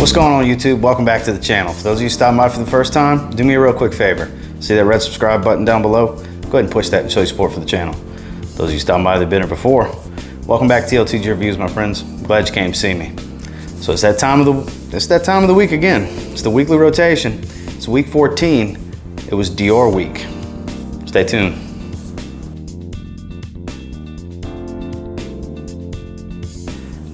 What's going on, YouTube? Welcome back to the channel. For those of you stopping by for the first time, do me a real quick favor. See that red subscribe button down below? Go ahead and push that and show your support for the channel. Those of you stopping by that have been here before, welcome back to TLTG Reviews, my friends. Glad you came to see me. So it's that time of the week again. It's the weekly rotation. It's week 14. It was Dior week. Stay tuned.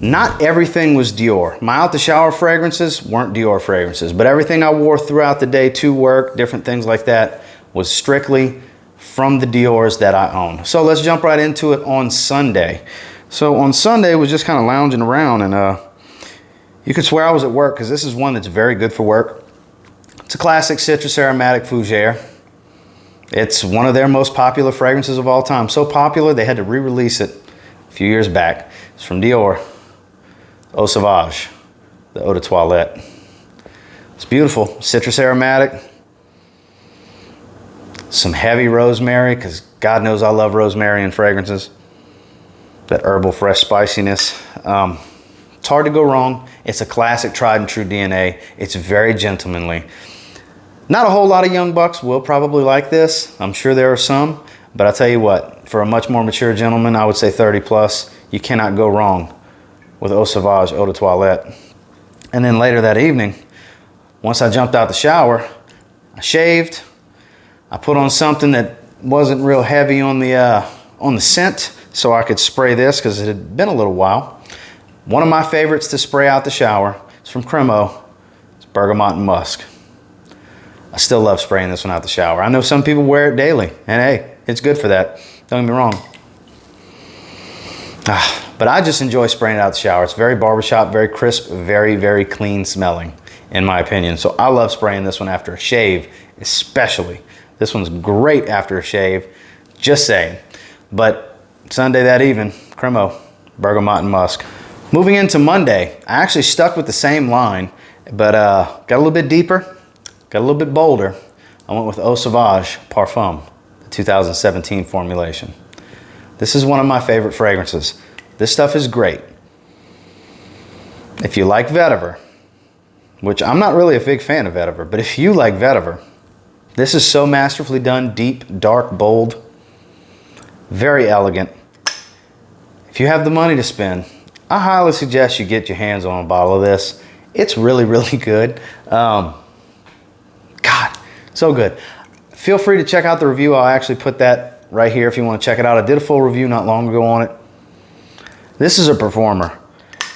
Not everything was Dior. My out the shower fragrances weren't Dior fragrances, but everything I wore throughout the day to work, different things like that, was strictly from the Diors that I own. So let's jump right into it on Sunday. So on Sunday, was just kind of lounging around, and you could swear I was at work because this is one that's very good for work. It's a classic citrus aromatic fougere. It's one of their most popular fragrances of all time. So popular, they had to re-release it a few years back. It's from Dior. Eau Sauvage, the eau de toilette. It's beautiful, citrus aromatic, some heavy rosemary, because God knows I love rosemary in fragrances. That herbal, fresh spiciness. It's hard to go wrong. It's a classic tried and true DNA. It's very gentlemanly. Not a whole lot of young bucks will probably like this. I'm sure there are some, but I'll tell you what, for a much more mature gentleman, I would say 30 plus, you cannot go wrong with Eau Sauvage Eau de Toilette. And then later that evening, once I jumped out the shower, I shaved. I put on something that wasn't real heavy on the scent, so I could spray this because it had been a little while. One of my favorites to spray out the shower is from Cremo. It's Bergamot and Musk. I still love spraying this one out the shower. I know some people wear it daily, and hey, it's good for that. Don't get me wrong. But I just enjoy spraying it out the shower. It's very barbershop, very crisp, very, very clean smelling, in my opinion. So I love spraying this one after a shave, especially. This one's great after a shave, just saying. But Sunday that evening, Cremo, Bergamot and Musk. Moving into Monday, I actually stuck with the same line, but got a little bit deeper, got a little bit bolder. I went with Eau Sauvage Parfum, the 2017 formulation. This is one of my favorite fragrances. This stuff is great. If you like vetiver, which I'm not really a big fan of vetiver, but if you like vetiver, this is so masterfully done, deep, dark, bold, very elegant. If you have the money to spend, I highly suggest you get your hands on a bottle of this. It's really, really good. God, so good. Feel free to check out the review. I'll actually put that right here if you want to check it out. I did a full review not long ago on it. This is a performer.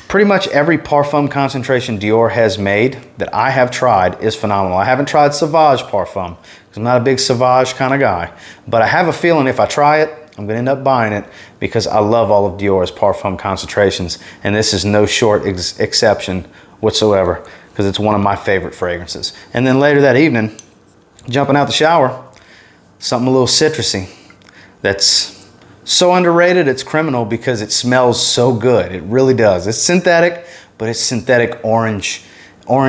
Pretty much every parfum concentration Dior has made that I have tried is phenomenal. I haven't tried Sauvage Parfum because I'm not a big Sauvage kind of guy. But I have a feeling if I try it, I'm going to end up buying it because I love all of Dior's parfum concentrations. And this is no short exception whatsoever because it's one of my favorite fragrances. And then later that evening, jumping out the shower, something a little citrusy that's so underrated, it's criminal because it smells so good. It really does. It's synthetic, but it's synthetic orange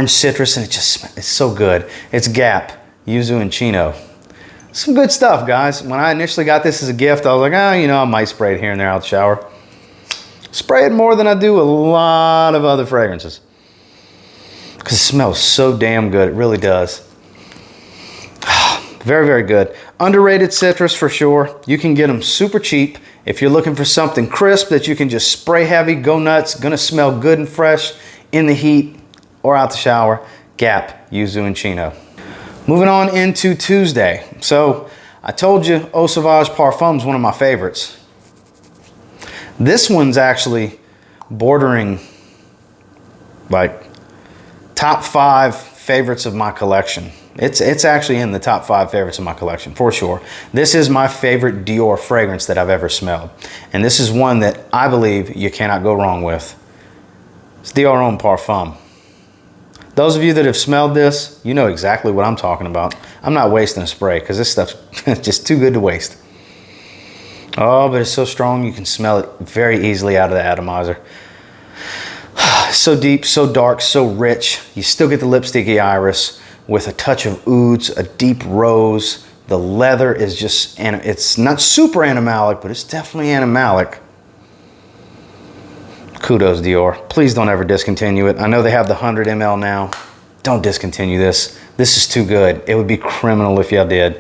citrus, and it's so good. It's Gap, Yuzu and Chino. Some good stuff, guys. When I initially got this as a gift, I was like, oh, you know, I might spray it here and there out the shower. Spray it more than I do a lot of other fragrances because it smells so damn good. It really does. Very, very good. Underrated citrus for sure. You can get them super cheap. If you're looking for something crisp that you can just spray heavy, go nuts, gonna smell good and fresh in the heat or out the shower, Gap, Yuzu and Chino. Moving on into Tuesday. So I told you Eau Sauvage Parfum is one of my favorites. This one's actually bordering like top 5 favorites of my collection. It's actually in the top 5 favorites of my collection, for sure. This is my favorite Dior fragrance that I've ever smelled. And this is one that I believe you cannot go wrong with. It's Dior Homme Parfum. Those of you that have smelled this, you know exactly what I'm talking about. I'm not wasting a spray because this stuff's just too good to waste. Oh, but it's so strong you can smell it very easily out of the atomizer. So deep, so dark, so rich. You still get the lipsticky iris with a touch of ouds, a deep rose. The leather is just, it's not super animalic, but it's definitely animalic. Kudos, Dior. Please don't ever discontinue it. I know they have the 100 ml now. Don't discontinue this. This is too good. It would be criminal if y'all did.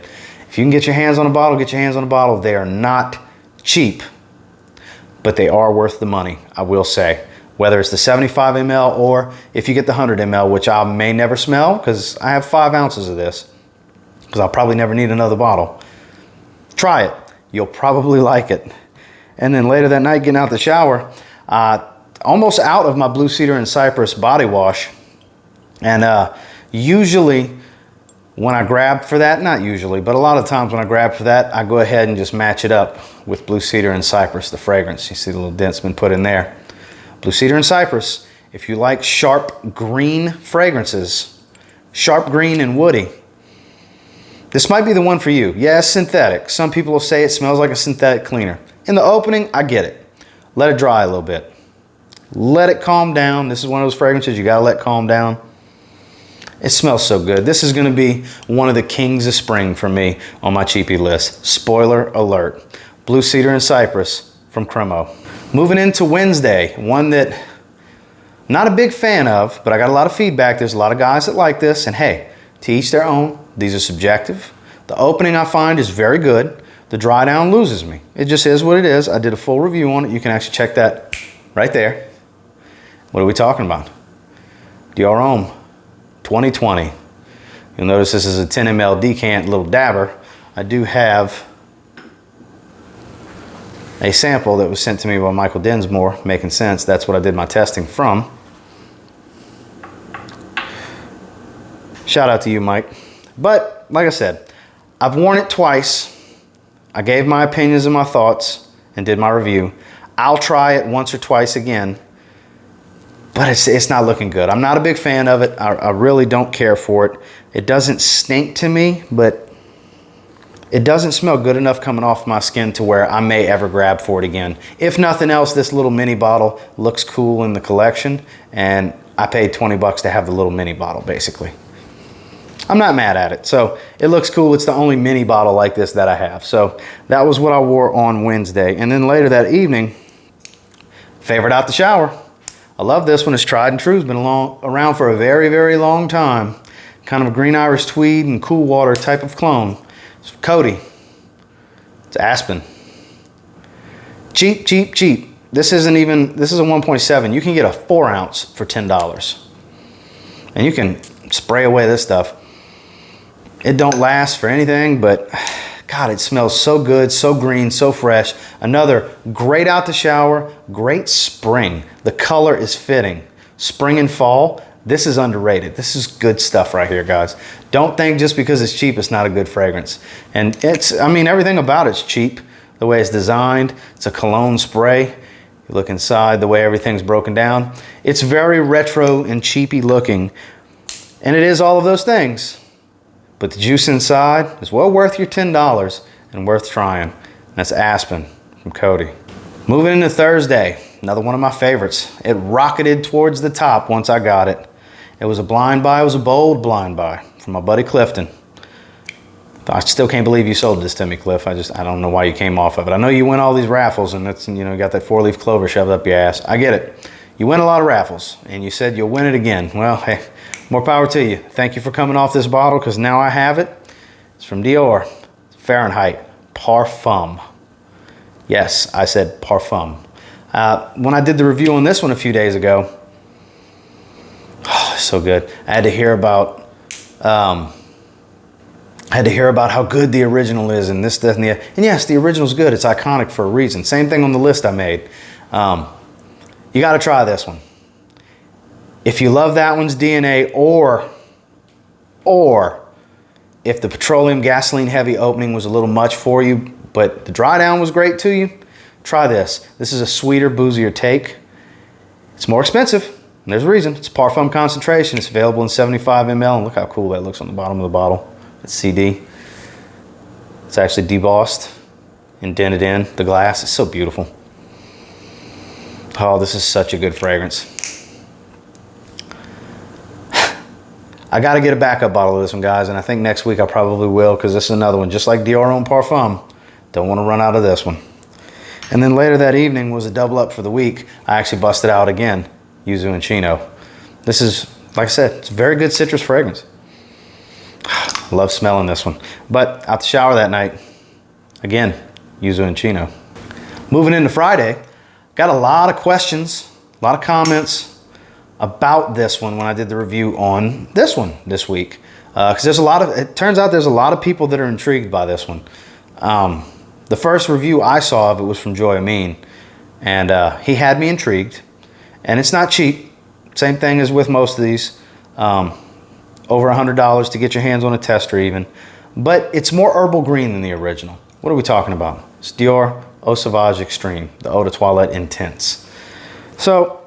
If you can get your hands on a bottle, get your hands on a bottle. They are not cheap, but they are worth the money, I will say. Whether it's the 75 ml or if you get the 100 ml, which I may never smell because I have 5 ounces of this, because I'll probably never need another bottle. Try it. You'll probably like it. And then later that night, getting out the shower, almost out of my Blue Cedar and Cypress body wash. And usually when I grab for that, not usually, but a lot of times when I grab for that, I go ahead and just match it up with Blue Cedar and Cypress, the fragrance. You see the little dent's been put in there. Blue Cedar and Cypress, if you like sharp green fragrances, sharp green and woody, this might be the one for you. Yeah, it's synthetic. Some people will say it smells like a synthetic cleaner. In the opening, I get it. Let it dry a little bit. Let it calm down. This is one of those fragrances you gotta let calm down. It smells so good. This is gonna be one of the kings of spring for me on my cheapie list. Spoiler alert. Blue Cedar and Cypress from Cremo. Moving into Wednesday, one that I'm not a big fan of, but I got a lot of feedback. There's a lot of guys that like this, and hey, to each their own. These are subjective. The opening I find is very good. The dry down loses me. It just is what it is. I did a full review on it. You can actually check that right there. What are we talking about? Dior Homme 2020. You'll notice this is a 10 ml decant little dabber. I do have a sample that was sent to me by Michael Dinsmore, making sense. That's what I did my testing from. Shout out to you, Mike. But like I said, I've worn it twice. I gave my opinions and my thoughts and did my review. I'll try it once or twice again, but it's not looking good. I'm not a big fan of it. I really don't care for it. It doesn't stink to me, but it doesn't smell good enough coming off my skin to where I may ever grab for it again. If nothing else, this little mini bottle looks cool in the collection, and I paid 20 bucks to have the little mini bottle, basically. I'm not mad at it. So it looks cool. It's the only mini bottle like this that I have. So that was what I wore on Wednesday. And then later that evening, favorite out the shower. I love this one. It's tried and true. It's been around for a very, very long time. Kind of a green Irish tweed and cool water type of cologne. It's Coty. It's Aspen. Cheap, cheap, cheap. This is a 1.7. You can get a 4 ounce for $10. And you can spray away this stuff. It don't last for anything, but God, it smells so good, so green, so fresh. Another great out the shower, great spring. The color is fitting. Spring and fall, this is underrated. This is good stuff right here, guys. Don't think just because it's cheap, it's not a good fragrance. And I mean, everything about it's cheap. The way it's designed, it's a cologne spray. You look inside, the way everything's broken down. It's very retro and cheapy looking. And it is all of those things. But the juice inside is well worth your $10 and worth trying. That's Aspen from Coty. Moving into Thursday, another one of my favorites. It rocketed towards the top once I got it. It was a blind buy. It was a bold blind buy from my buddy Clifton. I still can't believe you sold this to me, Cliff. I don't know why you came off of it. I know you win all these raffles and that's, you know, you got that 4-leaf clover shoved up your ass. I get it. You win a lot of raffles and you said you'll win it again. Well, hey, more power to you. Thank you for coming off this bottle because now I have it. It's from Dior. Fahrenheit Parfum. Yes, I said Parfum. When I did the review on this one a few days ago, oh, so good. I had to hear about how good the original is and this, that, and the other. And yes, the original's good. It's iconic for a reason. Same thing on the list I made. You got to try this one. If you love that one's DNA, or if the petroleum gasoline heavy opening was a little much for you, but the dry down was great to you, try this. This is a sweeter, boozier take. It's more expensive. And there's a reason. It's Parfum concentration. It's available in 75 ml. And look how cool that looks on the bottom of the bottle. It's CD. It's actually debossed, indented in the glass. It's so beautiful. Oh, this is such a good fragrance. I got to get a backup bottle of this one, guys, and I think next week I probably will because this is another one, just like Dior Homme Parfum. Don't want to run out of this one. And then later that evening was a double up for the week. I actually busted out again, Yuzu and Chino. This is, like I said, it's a very good citrus fragrance. Love smelling this one. But out the shower that night, again, Yuzu and Chino. Moving into Friday, got a lot of questions, a lot of comments about this one when I did the review on this one this week. Because it turns out there's a lot of people that are intrigued by this one. The first review I saw of it was from Joy Amin, and he had me intrigued. And it's not cheap. Same thing as with most of these. Over $100 to get your hands on a tester even. But it's more herbal green than the original. What are we talking about? It's Dior Eau Sauvage Extreme, the Eau de Toilette Intense. So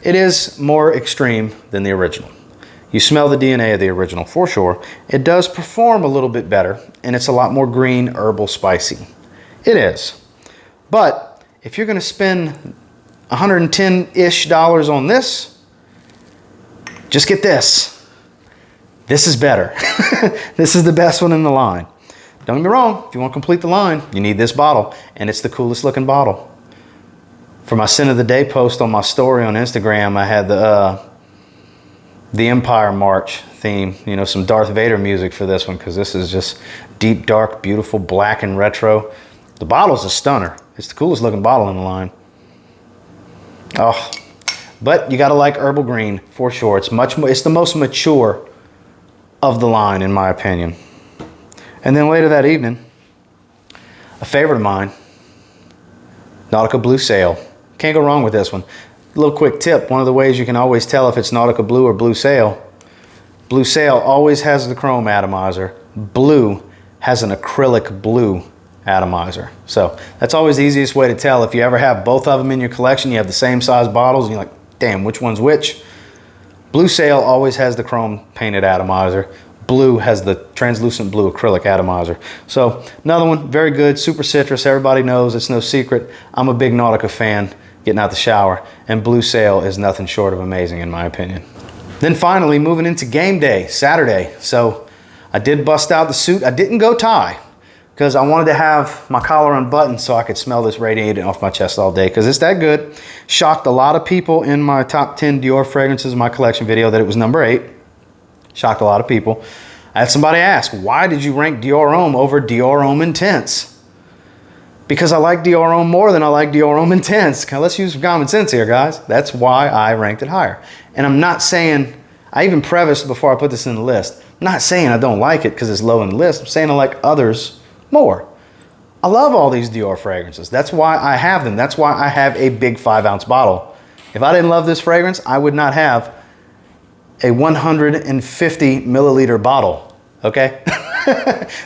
it is more extreme than the original. You smell the DNA of the original for sure. It does perform a little bit better, and it's a lot more green, herbal, spicy. It is. But if you're gonna spend $110-ish on this, just get this. This is better. This is the best one in the line. Don't get me wrong, if you want to complete the line, you need this bottle, and it's the coolest looking bottle. For my Sin of the Day post on my story on Instagram, I had the Empire March theme, you know, some Darth Vader music for this one, because this is just deep, dark, beautiful, black and retro. The bottle's a stunner. It's the coolest looking bottle in the line. Oh, but you gotta like herbal green for sure. It's the most mature of the line, in my opinion. And then later that evening, a favorite of mine, Nautica Blue Sail. Can't go wrong with this one. A little quick tip, one of the ways you can always tell if it's Nautica Blue or Blue Sail always has the chrome atomizer. Blue has an acrylic blue atomizer. So that's always the easiest way to tell. If you ever have both of them in your collection, you have the same size bottles, and you're like, damn, which one's which? Blue Sail always has the chrome painted atomizer. Blue has the translucent blue acrylic atomizer. So another one, very good, super citrus. Everybody knows, it's no secret. I'm a big Nautica fan getting out the shower, and Blue Sail is nothing short of amazing in my opinion. Then finally, moving into game day, Saturday. So I did bust out the suit. I didn't go tie because I wanted to have my collar unbuttoned so I could smell this radiating off my chest all day, because it's that good. Shocked a lot of people in my top 10 Dior fragrances in my collection video that it was number 8. Shocked a lot of people. I had somebody ask, why did you rank Dior Homme over Dior Homme Intense? Because I like Dior Homme more than I like Dior Homme Intense. Let's use some common sense here, guys. That's why I ranked it higher. And I'm not saying, I even prefaced before I put this in the list, I'm not saying I don't like it because it's low in the list. I'm saying I like others more. I love all these Dior fragrances. That's why I have them. That's why I have a big 5-ounce bottle. If I didn't love this fragrance, I would not have a 150 milliliter bottle, okay?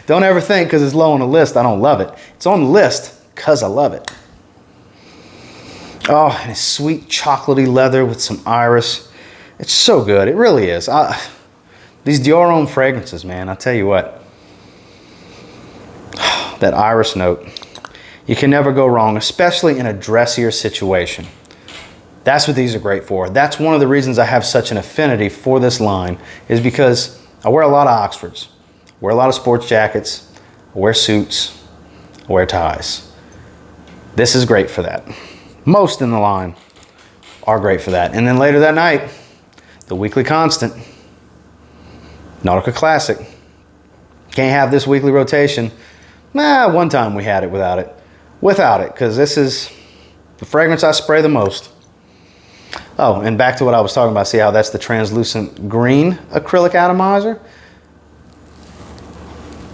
Don't ever think because it's low on the list I don't love it. It's on the list because I love it. Oh, and it's sweet chocolatey leather with some iris. It's so good, it really is. These Dior Homme fragrances, man, I'll tell you what. That iris note, you can never go wrong, especially in a dressier situation. That's what these are great for. That's one of the reasons I have such an affinity for this line, is because I wear a lot of Oxfords, I wear a lot of sports jackets, I wear suits, I wear ties. This is great for that. Most in the line are great for that. And then later that night, the weekly constant, Nautica Classic. Can't have this weekly rotation. Nah, one time we had it without it. Without it, because this is the fragrance I spray the most. Oh, and back to what I was talking about. See how that's the translucent green acrylic atomizer?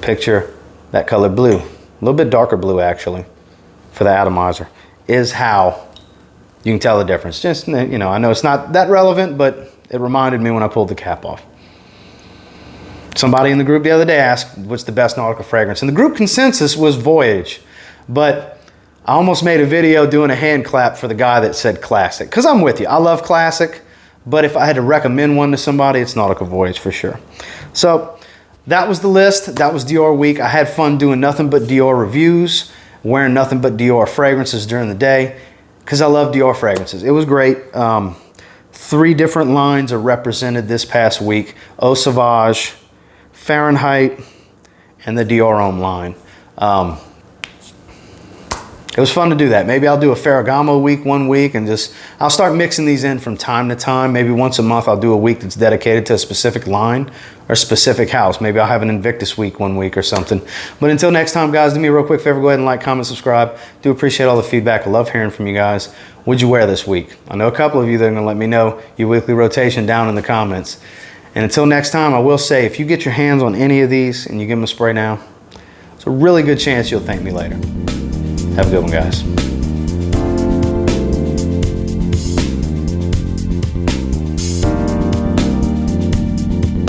Picture that color blue. A little bit darker blue, actually, for the atomizer, is how you can tell the difference. Just, you know, I know it's not that relevant, but it reminded me when I pulled the cap off. Somebody in the group the other day asked, what's the best Nautica fragrance? And the group consensus was Voyage. But I almost made a video doing a hand clap for the guy that said Classic. Because I'm with you. I love Classic. But if I had to recommend one to somebody, it's Nautica Voyage for sure. So that was the list. That was Dior week. I had fun doing nothing but Dior reviews, wearing nothing but Dior fragrances during the day, because I love Dior fragrances. It was great. 3 different lines are represented this past week. Eau Sauvage, Fahrenheit, and the Dior Homme line. it was fun to do that. Maybe I'll do a Ferragamo week one week and I'll start mixing these in from time to time. Maybe once a month I'll do a week that's dedicated to a specific line or specific house. Maybe I'll have an Invictus week one week or something. But until next time, guys, do me a real quick favor. Go ahead and like, comment, subscribe. Do appreciate all the feedback. I love hearing from you guys. What'd you wear this week? I know a couple of you that are gonna let me know your weekly rotation down in the comments. And until next time, I will say, if you get your hands on any of these and you give them a spray now, it's a really good chance you'll thank me later. Have a good one, guys.